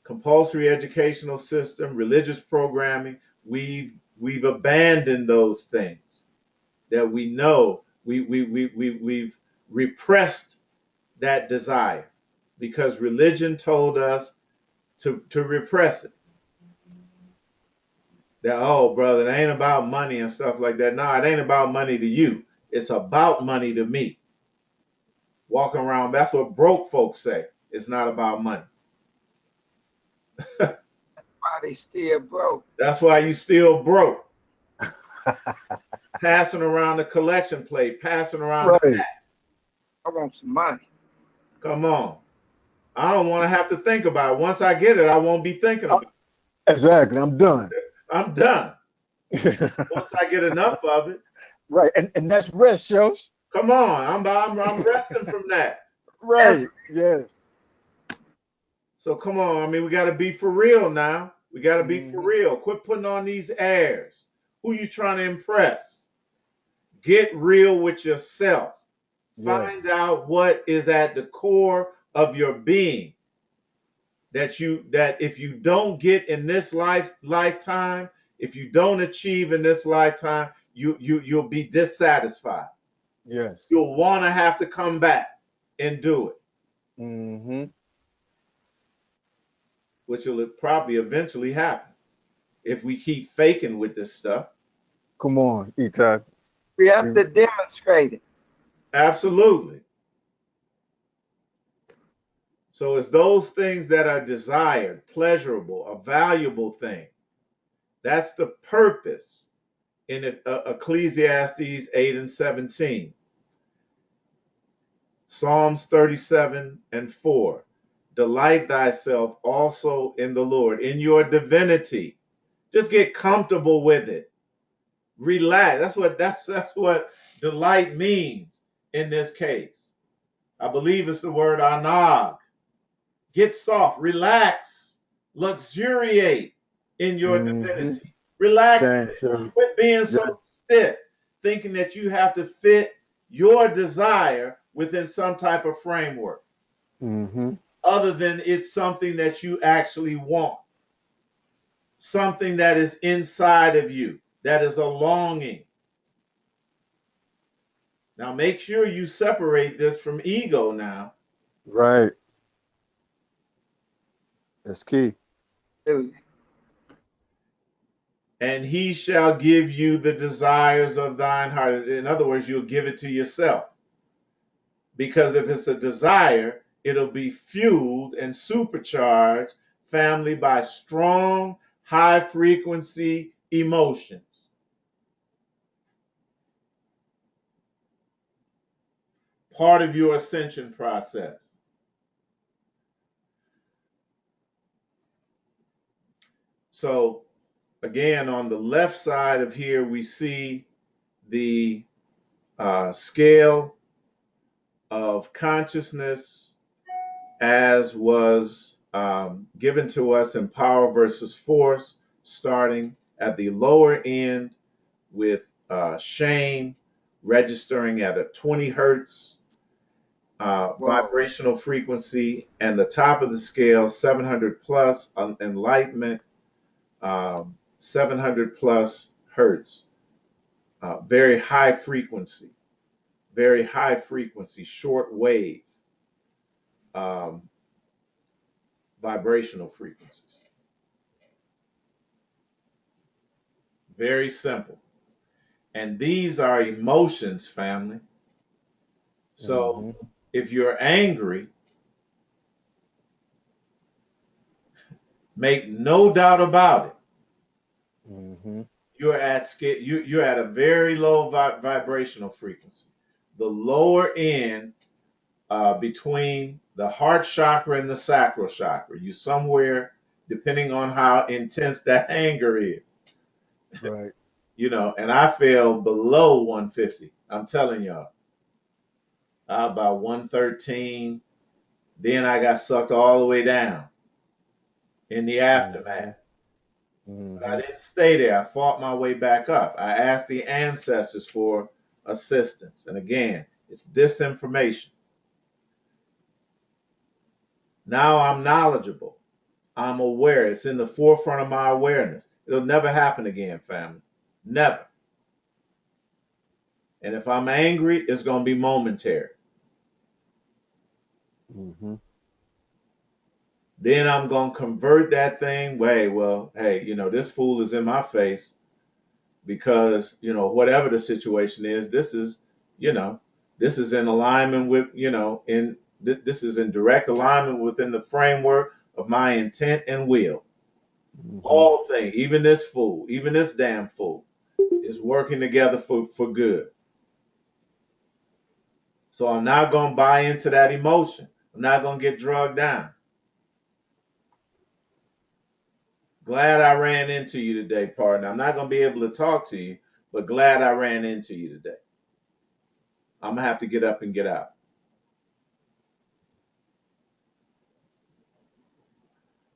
compulsory educational system, religious programming, we've abandoned those things that we know we've repressed that desire because religion told us to repress it. That, oh, brother, it ain't about money and stuff like that. No, it ain't about money to you. It's about money to me. Walking around, that's what broke folks say. It's not about money. Why they still broke? That's why you still broke. Passing around the collection plate, passing around the Right. hat. I want some money. Come on. I don't want to have to think about it. Once I get it, I won't be thinking about Exactly. I'm done. it. I'm done. Once I get enough of it, Right. And that's rest, shows. come on. I'm resting from that. Right. Yes. So come on. I mean, we got to be for real now. We got to be for Mm-hmm. real. Quit putting on these airs. Who you trying to impress? Get real with yourself. Yes. Find out what is at the core of your being that if you don't get in this lifetime, if you don't achieve in this lifetime, you'll be dissatisfied. Yes. You'll want to have to come back and do it. Mm-hmm. which will probably eventually happen if we keep faking with this stuff. Come on, Eitai. We have to demonstrate it. Absolutely. So it's those things that are desired, pleasurable, a valuable thing. That's the purpose in Ecclesiastes 8 and 17. Psalms 37 and 4. Delight thyself also in the Lord, in your divinity. Just get comfortable with it. Relax. That's what delight means in this case. I believe it's the word anag. Get soft, relax, luxuriate in your Mm-hmm. divinity. Relax in Thanks, it. sir. Quit being Yes. so stiff, thinking that you have to fit your desire within some type of framework, Mm-hmm. other than it's something that you actually want, something that is inside of you, that is a longing. Now, make sure you separate this from ego now. Right. That's key. Dude. And he shall give you the desires of thine heart. In other words, you'll give it to yourself. Because if it's a desire, it'll be fueled and supercharged, family, by strong, high frequency emotions. Part of your ascension process. So, again, on the left side of here, we see the scale of consciousness as was given to us in Power versus Force, starting at the lower end with shame registering at a 20 hertz vibrational frequency, and the top of the scale, 700 plus, enlightenment, 700 plus hertz, very high frequency, short wave um, vibrational frequencies. Very simple. And these are emotions, family. So Mm-hmm. if you're angry, make no doubt about it. Mm-hmm. You're at a very low vibrational frequency. The lower end between the heart chakra and the sacral chakra. You somewhere, depending on how intense that anger is. Right. And I fell below 150. I'm telling y'all. About 113. Then I got sucked all the way down in the Mm-hmm. aftermath. But I Mm-hmm. didn't stay there. I fought my way back up. I asked the ancestors for assistance. And again, it's disinformation. Now I'm knowledgeable. I'm aware. It's in the forefront of my awareness. It'll never happen again, family. Never. And if I'm angry, it's going to be momentary. Mm-hmm. Then I'm going to convert that thing. Hey, this fool is in my face because, whatever the situation is, this is in alignment with, this is in direct alignment within the framework of my intent and will. Mm-hmm. All things, even this fool, even this damn fool, is working together for good. So I'm not going to buy into that emotion. I'm not going to get drugged down. Glad I ran into you today, partner. I'm not going to be able to talk to you, but glad I ran into you today. I'm going to have to get up and get out.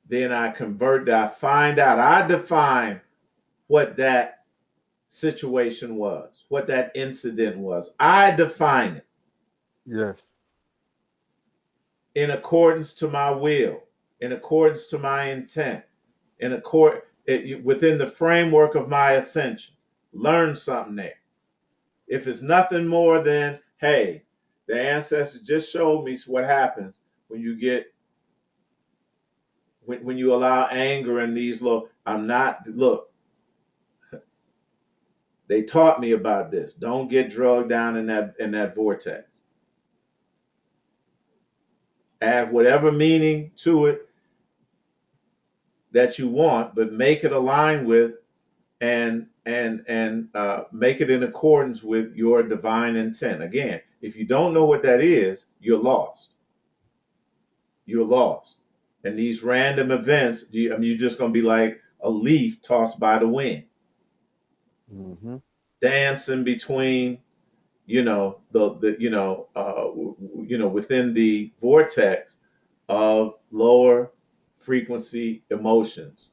Then I convert that, I define what that situation was, what that incident was. I define it Yes. in accordance to my will, in accordance to my intent, within the framework of my ascension. Learn something there. If it's nothing more than, hey, the ancestors just showed me what happens when when you allow anger in these I'm not, look, they taught me about this. Don't get drugged down in that vortex. Add whatever meaning to it that you want, but make it align with and make it in accordance with your divine intent. Again, if you don't know what that is, you're lost. You're lost. And these random events, you're just going to be like a leaf tossed by the wind, dancing between, within the vortex of lower frequency emotions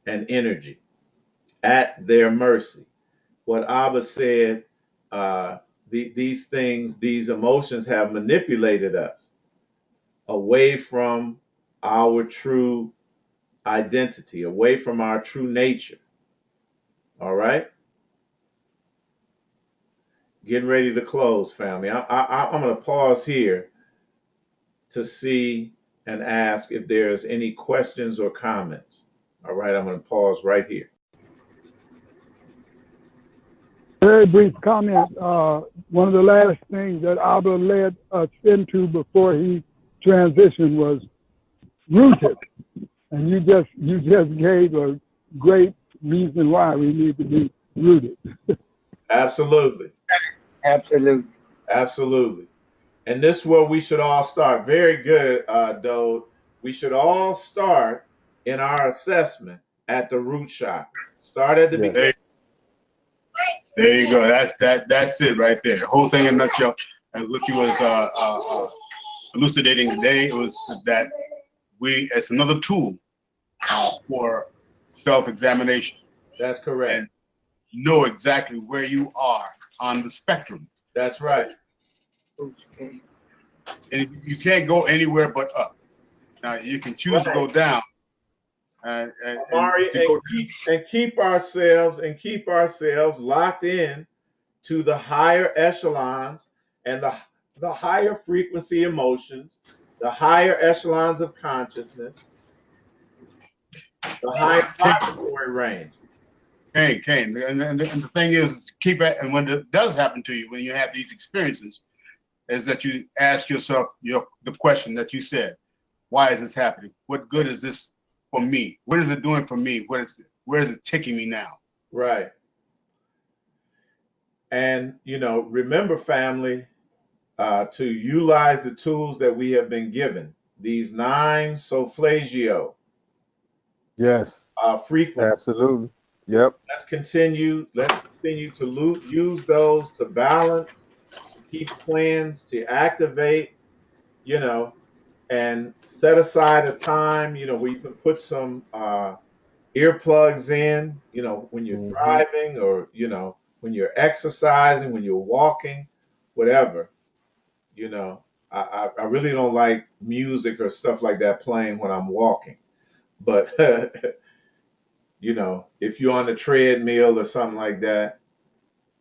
and energy at their mercy. What Abba said, these things, these emotions have manipulated us away from our true identity, away from our true nature. All right? Getting ready to close, family. I'm going to pause here to see and ask if there's any questions or comments. All right, I'm going to pause right here. Very brief comment. One of the last things that Abba led us into before he transitioned was rooted, and you just gave a great reason why we need to be rooted. Absolutely. Absolutely. Absolutely. And this is where we should all start. Very good, Dode. We should all start in our assessment at the root chakra. Start at the beginning. There you go. That's it right there. The whole thing in a nutshell. And what you was elucidating today was that it's another tool for self-examination. That's correct. And know exactly where you are on the spectrum. That's right. And you can't go anywhere but up. Now you can choose to go down. Amari, keep ourselves locked in to the higher echelons and the higher frequency emotions, the higher echelons of consciousness, the higher vibratory range. Kane. And the thing is, keep it. And when it does happen to you, when you have these experiences, is that you ask yourself the question that you said: why is this happening? What good is this for me? What is it doing for me? Where is it taking me now? Right. And remember, family, to utilize the tools that we have been given. These 9 solfeggio. Yes. Frequency. Absolutely. Yep. Let's continue to use those to balance, to keep twins, to activate, and set aside a time, where you can put some earplugs in, when you're driving or, when you're exercising, when you're walking, whatever. I really don't like music or stuff like that playing when I'm walking. But, if you're on the treadmill or something like that,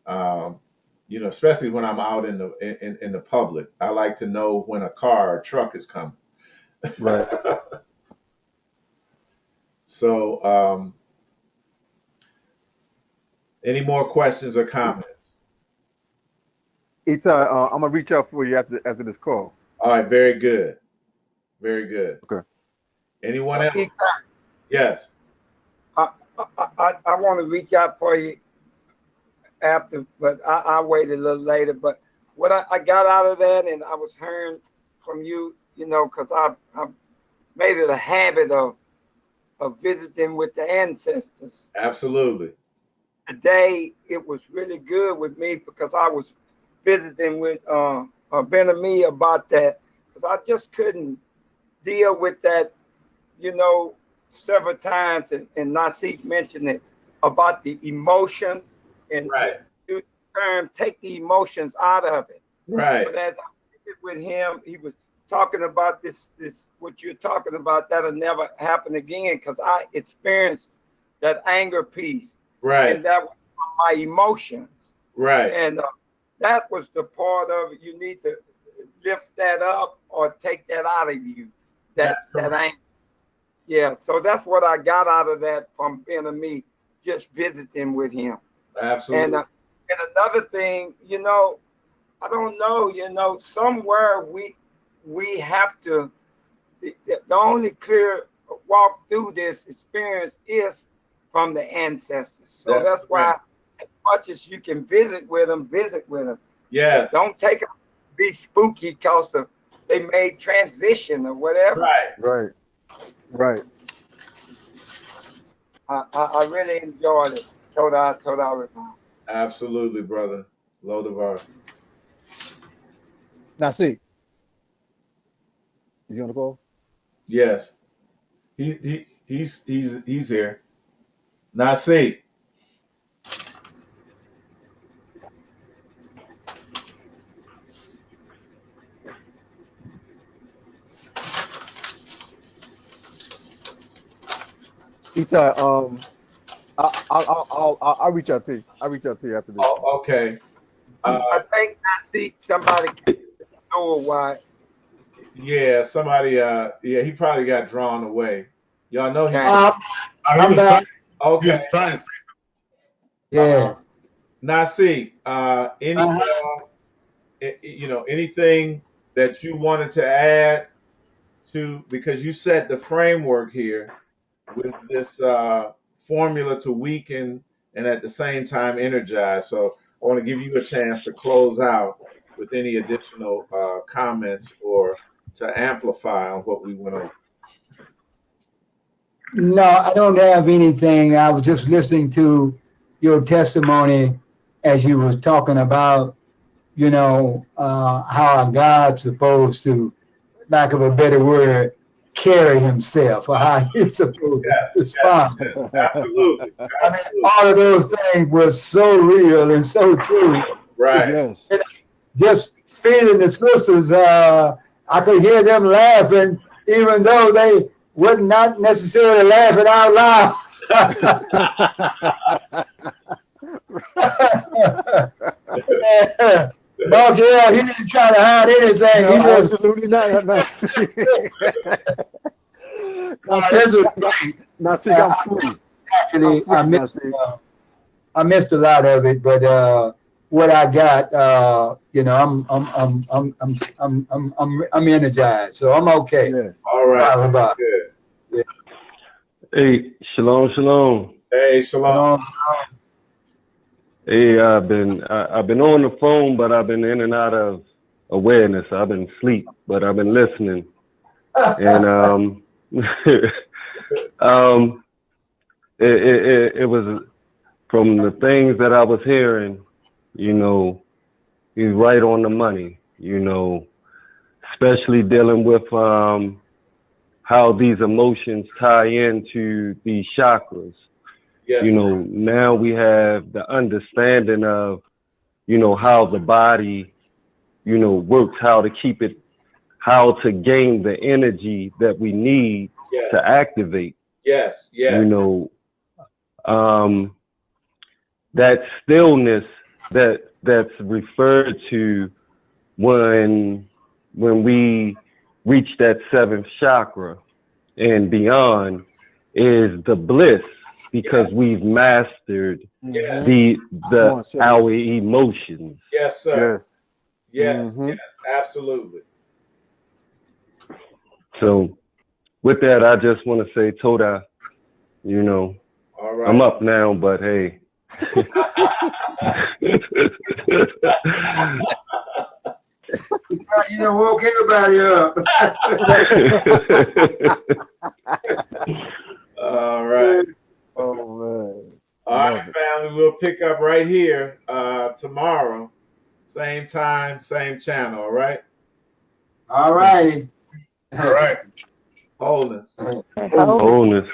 especially when I'm out in the public, I like to know when a car or truck is coming. Right. So, any more questions or comments? Eitai, I'm gonna reach out for you after this call. All right, very good. Very good. Okay. Anyone else? Yes. I want to reach out for you after, but I'll wait a little later. But what I got out of that, and I was hearing from you, because I've made it a habit of visiting with the ancestors. Absolutely. Today, it was really good with me because I was visiting with Ben-Ami about that, because I just couldn't deal with that, several times, and Nasif mentioned it about the emotions, and right. You take the emotions out of it. Right. But as I did with him, he was talking about this what you're talking about, that'll never happen again, because I experienced that anger piece. Right. And that was my emotions. Right. And that was the part of it. You need to lift that up or take that out of you. That anger. Yeah, so that's what I got out of that from me, just visiting with him. Absolutely. And another thing, you know, I don't know, you know, somewhere we have to, the only clear walk through this experience is from the ancestors. So that's why, as much as you can visit with them, visit with them. Yes. Don't take them to be spooky because they made transition or whatever. Right. Right. I really enjoyed it. Toda. Absolutely, brother. Lodavar. Now see, you gonna go? Yes. He's here. Nasi. Eitai, I'll reach out to you. I'll reach out to you after this. Oh, okay. I think I see somebody know why. Yeah, somebody he probably got drawn away. Y'all know he I'm back. okay. He was trying to Yeah. Nasi, any you know, anything that you wanted to add to, because you set the framework here with this formula to weaken and at the same time energize. So I want to give you a chance to close out with any additional comments or to amplify on what we went over. No, I don't have anything. I was just listening to your testimony as you was talking about, you know, how a God's supposed to, lack of a better word, carry himself, or how he's supposed to respond. Absolutely. I mean, all of those things were so real and so true. Right. Yes. And just feeling the sisters, I could hear them laughing, even though they were not necessarily laughing out loud. Mark, yeah, he didn't try to hide anything. No, He just, absolutely not. this was great. Now see, I'm free. Actually, I'm free, I missed a lot of it, but what I got, you know, I'm energized, so I'm okay. Yes. All right. Bye. Good. Yeah. Hey, shalom. Hey, shalom. Hey, I've been on the phone, but I've been in and out of awareness. I've been asleep, but I've been listening. And it was from the things that I was hearing, you know, he's right on the money, you know, especially dealing with how these emotions tie into these chakras. Yes. You know, now we have the understanding of, you know, how the body, you know, works, how to keep it, how to gain the energy that we need to activate. Yes. You know, that stillness that's referred to when we reach that seventh chakra and beyond is the bliss, because we've mastered our emotions. Yes, sir. Yes. Mm-hmm. Yes, absolutely. So with that, I just want to say, Toda, you know, all right. I'm up now, but hey. You done woke everybody up. All right. Oh man. All right, family. We'll pick up right here tomorrow. Same time, same channel, all right? All righty. All right. Wholeness. Wholeness.